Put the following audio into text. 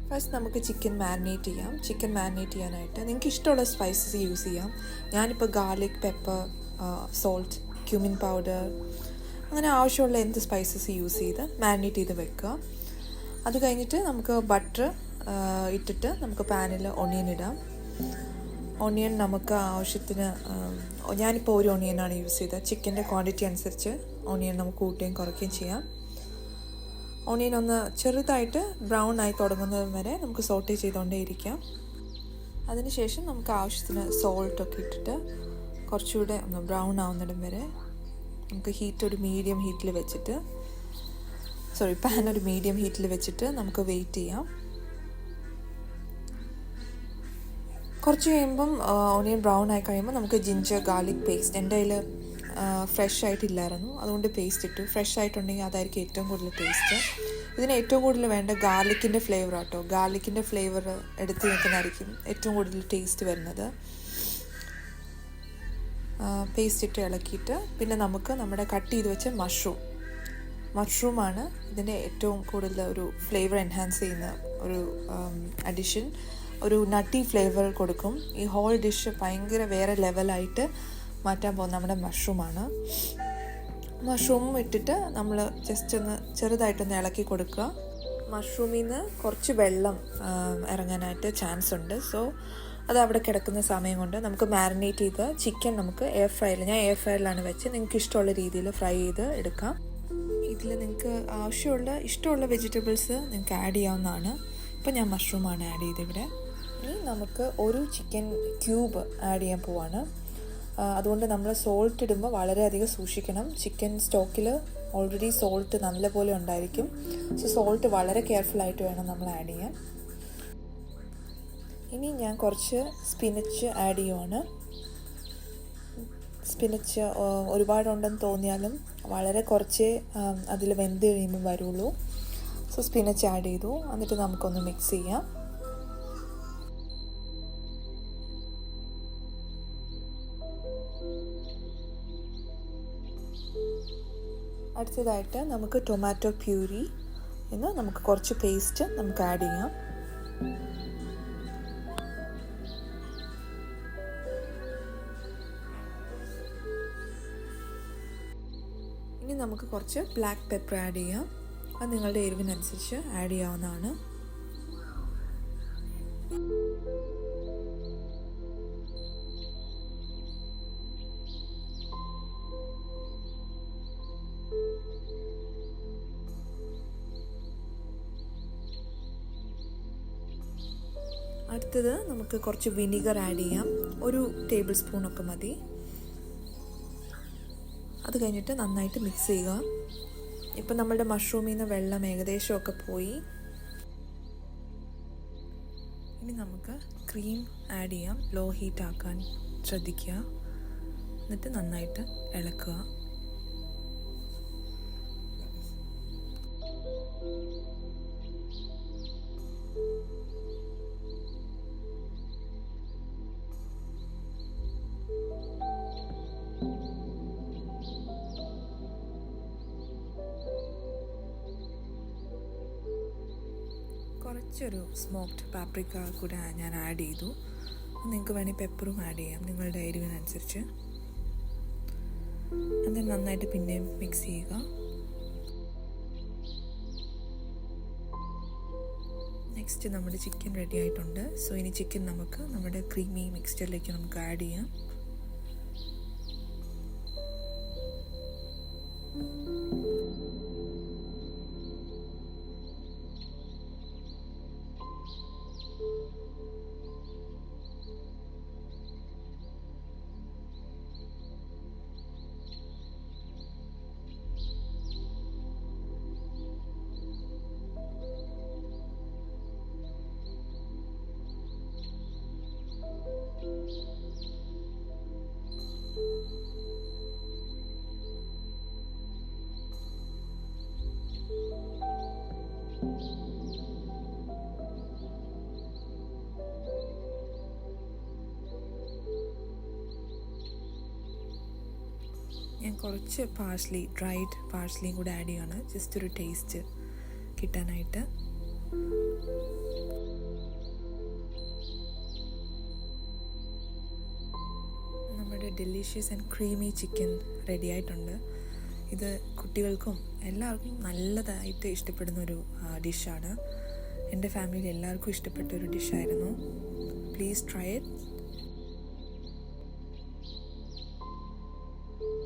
First നമുക്ക് chicken marinate ചെയ്യാം. Chicken marinate ചെയ്യാനായിട്ട് നിങ്ങൾക്ക് ഇഷ്ടമുള്ള സ്പൈസസ് യൂസ് ചെയ്യാം. ഞാനിപ്പോൾ garlic, pepper, salt, cumin powder, അങ്ങനെ ആവശ്യമുള്ള എന്ത് സ്പൈസസ് യൂസ് ചെയ്ത് മാരിനേറ്റ് ചെയ്ത് വെക്കുക. അത് കഴിഞ്ഞിട്ട് നമുക്ക് ബട്ടർ ഇട്ടിട്ട് നമുക്ക് പാനിൽ ഒണിയൻ ഇടാം. ഒണിയൻ നമുക്ക് ആവശ്യത്തിന്, ഞാനിപ്പോൾ ഒരു ഒണിയനാണ് യൂസ് ചെയ്തത്. ചിക്കൻ്റെ ക്വാണ്ടിറ്റി അനുസരിച്ച് ഒണിയൻ നമുക്ക് കൂട്ടുകയും കുറയ്ക്കുകയും ചെയ്യാം. ഓണിയൻ ഒന്ന് ചെറുതായിട്ട് ബ്രൗൺ ആയി തുടങ്ങുന്നത് വരെ നമുക്ക് സോട്ടേ ചെയ്തുകൊണ്ടേ ഇരിക്കാം. അതിനുശേഷം നമുക്ക് ആവശ്യത്തിന് സോൾട്ടൊക്കെ ഇട്ടിട്ട് കുറച്ചുകൂടെ ഒന്ന് ബ്രൗൺ ആവുന്നിടം വരെ നമുക്ക് ഒരു മീഡിയം ഹീറ്റിൽ വെച്ചിട്ട് പാൻ ഒരു മീഡിയം ഹീറ്റിൽ വെച്ചിട്ട് നമുക്ക് വെയിറ്റ് ചെയ്യാം. കുറച്ച് കഴിയുമ്പം ഓണിയൻ ബ്രൗൺ ആയി കഴിയുമ്പോൾ നമുക്ക് ജിഞ്ചർ ഗാർലിക് പേസ്റ്റ്, എൻ്റെ കയ്യിൽ ഫ്രഷ് ആയിട്ടില്ലായിരുന്നു, അതുകൊണ്ട് പേസ്റ്റ് ഇട്ടു. ഫ്രഷ് ആയിട്ടുണ്ടെങ്കിൽ അതായിരിക്കും ഏറ്റവും കൂടുതൽ ടേസ്റ്റ്. ഇതിന് ഏറ്റവും കൂടുതൽ വേണ്ട ഗാർലിക്കിൻ്റെ ഫ്ലേവർ ആട്ടോ. ഗാർലിക്കിൻ്റെ ഫ്ലേവർ എടുത്ത് നിൽക്കുന്നതായിരിക്കും ഏറ്റവും കൂടുതൽ ടേസ്റ്റ് വരുന്നത്. പേസ്റ്റ് ഇട്ട് ഇളക്കിയിട്ട് പിന്നെ നമുക്ക് നമ്മുടെ കട്ട് ചെയ്ത് വെച്ച മഷ്റൂമാണ് ഇതിൻ്റെ ഏറ്റവും കൂടുതൽ ഒരു ഫ്ലേവർ എൻഹാൻസ് ചെയ്യുന്ന ഒരു അഡിഷൻ. ഒരു നട്ടി ഫ്ലേവർ കൊടുക്കും. ഈ ഹോൾ ഡിഷ് ഭയങ്കര വേറെ ലെവലായിട്ട് മാറ്റാൻ പോകുന്ന നമ്മുടെ മഷ്റൂമാണ്. മഷ്റൂമും ഇട്ടിട്ട് നമ്മൾ ജസ്റ്റ് ഒന്ന് ചെറുതായിട്ടൊന്ന് ഇളക്കി കൊടുക്കുക. മഷ്റൂമിൽ നിന്ന് കുറച്ച് വെള്ളം ഇറങ്ങാനായിട്ട് ചാൻസ് ഉണ്ട്. സോ അത് അവിടെ കിടക്കുന്ന സമയം കൊണ്ട് നമുക്ക് മാരിനേറ്റ് ചെയ്ത ചിക്കൻ നമുക്ക് ഞാൻ എയർ ഫ്രയറിലാണ് വെച്ച്, നിങ്ങൾക്ക് ഇഷ്ടമുള്ള രീതിയിൽ ഫ്രൈ ചെയ്ത് എടുക്കാം. ഇതിൽ നിങ്ങൾക്ക് ഇഷ്ടമുള്ള വെജിറ്റബിൾസ് നിങ്ങൾക്ക് ആഡ് ചെയ്യാവുന്നതാണ്. ഇപ്പം ഞാൻ മഷ്റൂമാണ് ആഡ് ചെയ്തത് ഇവിടെ. ഇനി നമുക്ക് ഒരു ചിക്കൻ ക്യൂബ് ആഡ് ചെയ്യാൻ പോവാണ്. അതുകൊണ്ട് നമ്മൾ സോൾട്ട് ഇടുമ്പോൾ വളരെയധികം സൂക്ഷിക്കണം. ചിക്കൻ സ്റ്റോക്കിൽ ഓൾറെഡി സോൾട്ട് നല്ലപോലെ ഉണ്ടായിരിക്കും. സോ സോൾട്ട് വളരെ കെയർഫുള്ളായിട്ട് വേണം നമ്മൾ ആഡ് ചെയ്യാൻ. ഇനി ഞാൻ കുറച്ച് സ്പിനച്ച് ആഡ് ചെയ്യുവാണ്. സ്പിനച്ച് ഒരുപാടുണ്ടെന്ന് തോന്നിയാലും വളരെ കുറച്ചേ അതിൽ വെന്ത് കഴിയുമ്പോൾ വരുള്ളൂ. സോ സ്പിനച്ച് ആഡ് ചെയ്തു. എന്നിട്ട് നമുക്കൊന്ന് മിക്സ് ചെയ്യാം. അടുത്തതായിട്ട് നമുക്ക് ടൊമാറ്റോ പ്യൂരി എന്ന് നമുക്ക് കുറച്ച് പേസ്റ്റ് നമുക്ക് ആഡ് ചെയ്യാം. ഇനി നമുക്ക് കുറച്ച് ബ്ലാക്ക് പെപ്പർ ആഡ് ചെയ്യാം. അത് നിങ്ങളുടെ എരിവിനനുസരിച്ച് ആഡ് ചെയ്യാവുന്നതാണ്. അടുത്തത് നമുക്ക് കുറച്ച് വിനീഗർ ആഡ് ചെയ്യാം. 1 ടേബിൾ സ്പൂണൊക്കെ മതി. അത് കഴിഞ്ഞിട്ട് നന്നായിട്ട് മിക്സ് ചെയ്യുക. ഇപ്പം നമ്മളുടെ മഷ്റൂമിൽ നിന്ന് വെള്ളം ഏകദേശമൊക്കെ പോയി. ഇനി നമുക്ക് ക്രീം ആഡ് ചെയ്യാം. ലോ ഹീറ്റ് ആക്കാൻ ശ്രദ്ധിക്കുക. എന്നിട്ട് നന്നായിട്ട് ഇളക്കുക. കുറച്ചൊരു സ്മോക്ഡ് പാപ്രിക്ക കൂടെ ഞാൻ ആഡ് ചെയ്തു. നിങ്ങൾക്ക് വേണമെങ്കിൽ പെപ്പറും ആഡ് ചെയ്യാം നിങ്ങളുടെ എരിവിനനുസരിച്ച്. എന്നിട്ട് നന്നായിട്ട് പിന്നെയും മിക്സ് ചെയ്യുക. നെക്സ്റ്റ് നമ്മുടെ ചിക്കൻ റെഡി ആയിട്ടുണ്ട്. സോ ഇനി ചിക്കൻ നമുക്ക് നമ്മുടെ ക്രീമി മിക്സ്ചറിലേക്ക് നമുക്ക് ആഡ് ചെയ്യാം. ഞാൻ കുറച്ച് ഡ്രൈഡ് പാഴ്സ്ലിയും കൂടെ ആഡ് ചെയ്യാണ്, ജസ്റ്റ് ഒരു ടേസ്റ്റ് കിട്ടാനായിട്ട്. Delicious and creamy chicken ready ആയിട്ടുണ്ട്. ഇത് കുട്ടികൾക്കും എല്ലാവർക്കും നല്ലതായിട്ട് ഇഷ്ടപ്പെടുന്ന ഒരു ഡിഷാണ്. എൻ്റെ ഫാമിലി എല്ലാവർക്കും ഇഷ്ടപ്പെട്ട ഒരു ഡിഷായിരുന്നു. Please try it.